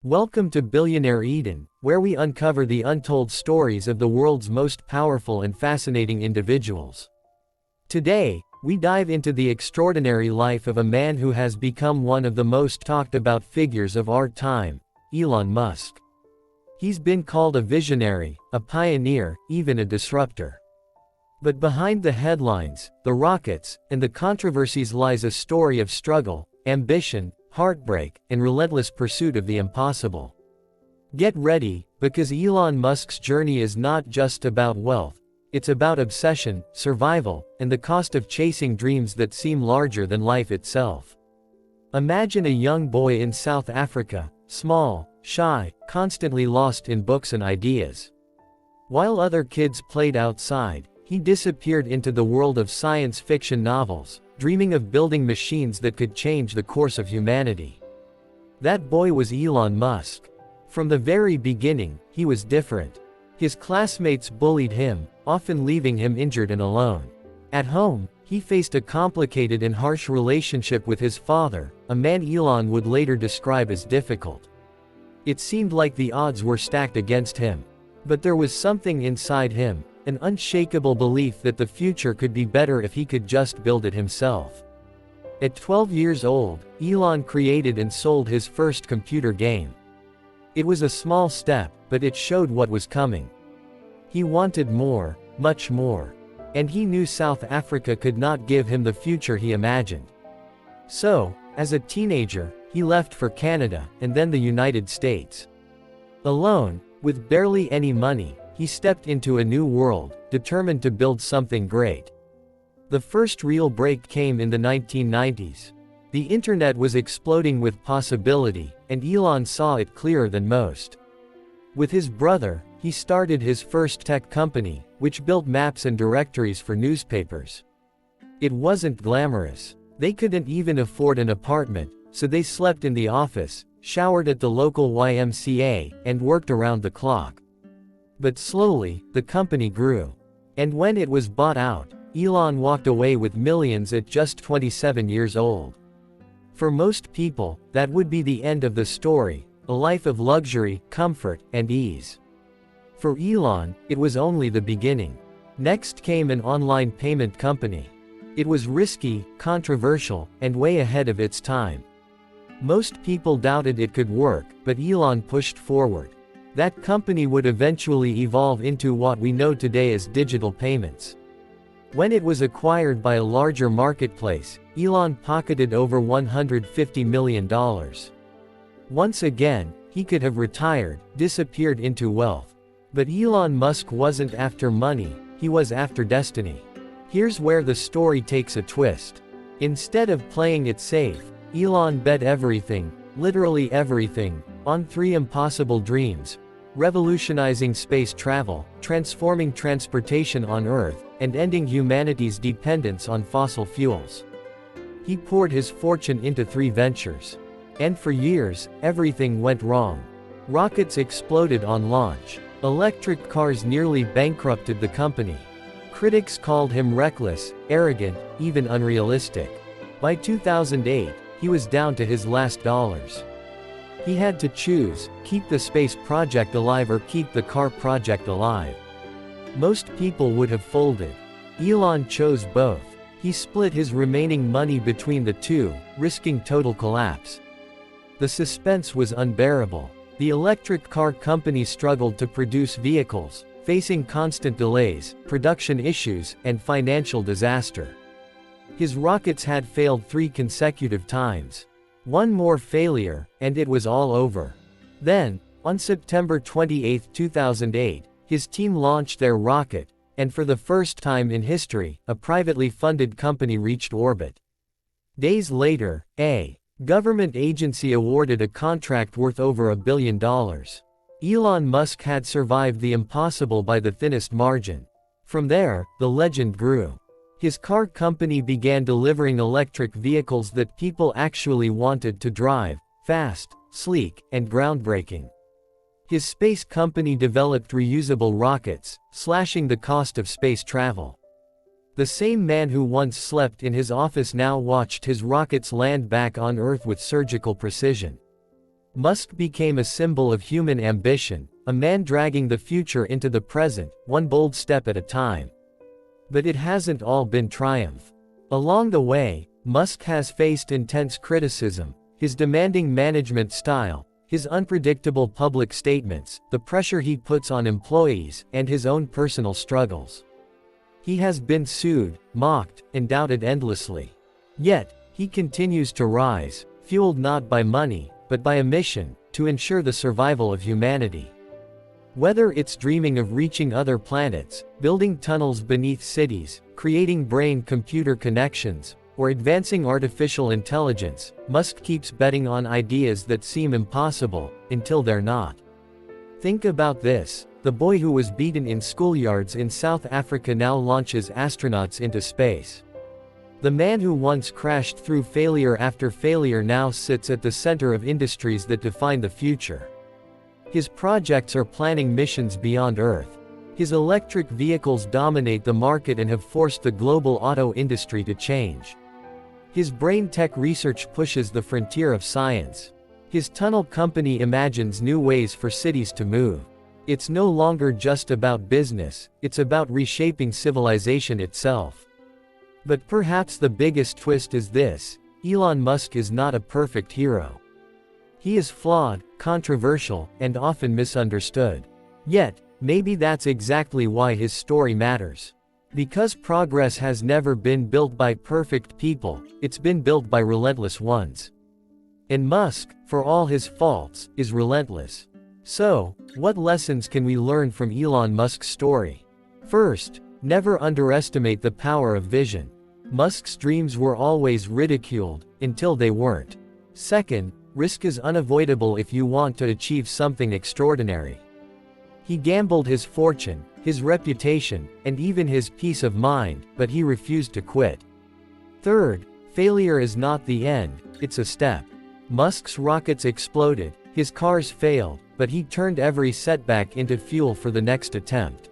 Welcome to Billionaire Eden, where we uncover the untold stories of the world's most powerful and fascinating individuals. Today, we dive into the extraordinary life of a man who has become one of the most talked about figures of our time, Elon Musk. He's been called a visionary, a pioneer, even a disruptor. But behind the headlines, the rockets, and the controversies lies a story of struggle, ambition, heartbreak, and relentless pursuit of the impossible. Get ready, because Elon Musk's journey is not just about wealth, it's about obsession, survival, and the cost of chasing dreams that seem larger than life itself. Imagine a young boy in South Africa, small, shy, constantly lost in books and ideas. While other kids played outside, he disappeared into the world of science fiction novels, dreaming of building machines that could change the course of humanity. That boy was Elon Musk. From the very beginning, he was different. His classmates bullied him, often leaving him injured and alone. At home, he faced a complicated and harsh relationship with his father, a man Elon would later describe as difficult. It seemed like the odds were stacked against him. But there was something inside him, an unshakable belief that the future could be better if he could just build it himself. At 12 years old, Elon created and sold his first computer game. It was a small step, but it showed what was coming. He wanted more, much more. And he knew South Africa could not give him the future he imagined. So, as a teenager, he left for Canada, and then the United States. Alone, with barely any money, he stepped into a new world, determined to build something great. The first real break came in the 1990s. The internet was exploding with possibility, and Elon saw it clearer than most. With his brother, he started his first tech company, which built maps and directories for newspapers. It wasn't glamorous. They couldn't even afford an apartment, so they slept in the office, showered at the local YMCA, and worked around the clock. But slowly, the company grew. And when it was bought out, Elon walked away with millions at just 27 years old. For most people, that would be the end of the story, a life of luxury, comfort, and ease. For Elon, it was only the beginning. Next came an online payment company. It was risky, controversial, and way ahead of its time. Most people doubted it could work, but Elon pushed forward. That company would eventually evolve into what we know today as digital payments. When it was acquired by a larger marketplace, Elon pocketed over $150 million. Once again, he could have retired, disappeared into wealth. But Elon Musk wasn't after money, he was after destiny. Here's where the story takes a twist. Instead of playing it safe, Elon bet everything, literally everything, on three impossible dreams: revolutionizing space travel, transforming transportation on Earth, and ending humanity's dependence on fossil fuels. He poured his fortune into three ventures. And for years, everything went wrong. Rockets exploded on launch. Electric cars nearly bankrupted the company. Critics called him reckless, arrogant, even unrealistic. By 2008, he was down to his last dollars. He had to choose, keep the space project alive or keep the car project alive. Most people would have folded. Elon chose both. He split his remaining money between the two, risking total collapse. The suspense was unbearable. The electric car company struggled to produce vehicles, facing constant delays, production issues, and financial disaster. His rockets had failed 3 consecutive times. One more failure, and it was all over. Then, on September 28, 2008, his team launched their rocket, and for the first time in history, a privately funded company reached orbit. Days later, a government agency awarded a contract worth over $1 billion. Elon Musk had survived the impossible by the thinnest margin. From there, the legend grew. His car company began delivering electric vehicles that people actually wanted to drive: fast, sleek, and groundbreaking. His space company developed reusable rockets, slashing the cost of space travel. The same man who once slept in his office now watched his rockets land back on Earth with surgical precision. Musk became a symbol of human ambition, a man dragging the future into the present, one bold step at a time. But it hasn't all been triumph. Along the way, Musk has faced intense criticism, his demanding management style, his unpredictable public statements, the pressure he puts on employees, and his own personal struggles. He has been sued, mocked, and doubted endlessly. Yet, he continues to rise, fueled not by money, but by a mission, to ensure the survival of humanity. Whether it's dreaming of reaching other planets, building tunnels beneath cities, creating brain-computer connections, or advancing artificial intelligence, Musk keeps betting on ideas that seem impossible, until they're not. Think about this: the boy who was beaten in schoolyards in South Africa now launches astronauts into space. The man who once crashed through failure after failure now sits at the center of industries that define the future. His projects are planning missions beyond Earth. His electric vehicles dominate the market and have forced the global auto industry to change. His brain tech research pushes the frontier of science. His tunnel company imagines new ways for cities to move. It's no longer just about business, it's about reshaping civilization itself. But perhaps the biggest twist is this: Elon Musk is not a perfect hero. He is flawed, controversial, and often misunderstood. Yet, maybe that's exactly why his story matters. Because progress has never been built by perfect people, it's been built by relentless ones. And Musk, for all his faults, is relentless. So, what lessons can we learn from Elon Musk's story? First, never underestimate the power of vision. Musk's dreams were always ridiculed, until they weren't. Second, risk is unavoidable if you want to achieve something extraordinary. He gambled his fortune, his reputation, and even his peace of mind, but he refused to quit. Third, failure is not the end, it's a step. Musk's rockets exploded, his cars failed, but he turned every setback into fuel for the next attempt.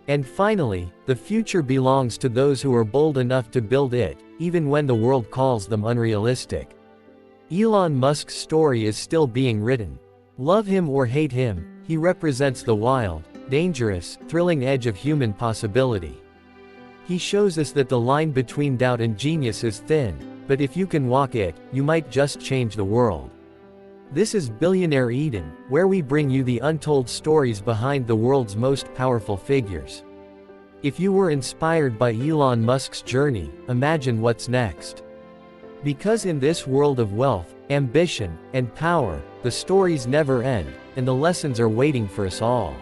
And finally, the future belongs to those who are bold enough to build it, even when the world calls them unrealistic. Elon Musk's story is still being written. Love him or hate him, he represents the wild, dangerous, thrilling edge of human possibility. He shows us that the line between doubt and genius is thin, but if you can walk it, you might just change the world. This is Billionaire Eden, where we bring you the untold stories behind the world's most powerful figures. If you were inspired by Elon Musk's journey, imagine what's next. Because in this world of wealth, ambition, and power, the stories never end, and the lessons are waiting for us all.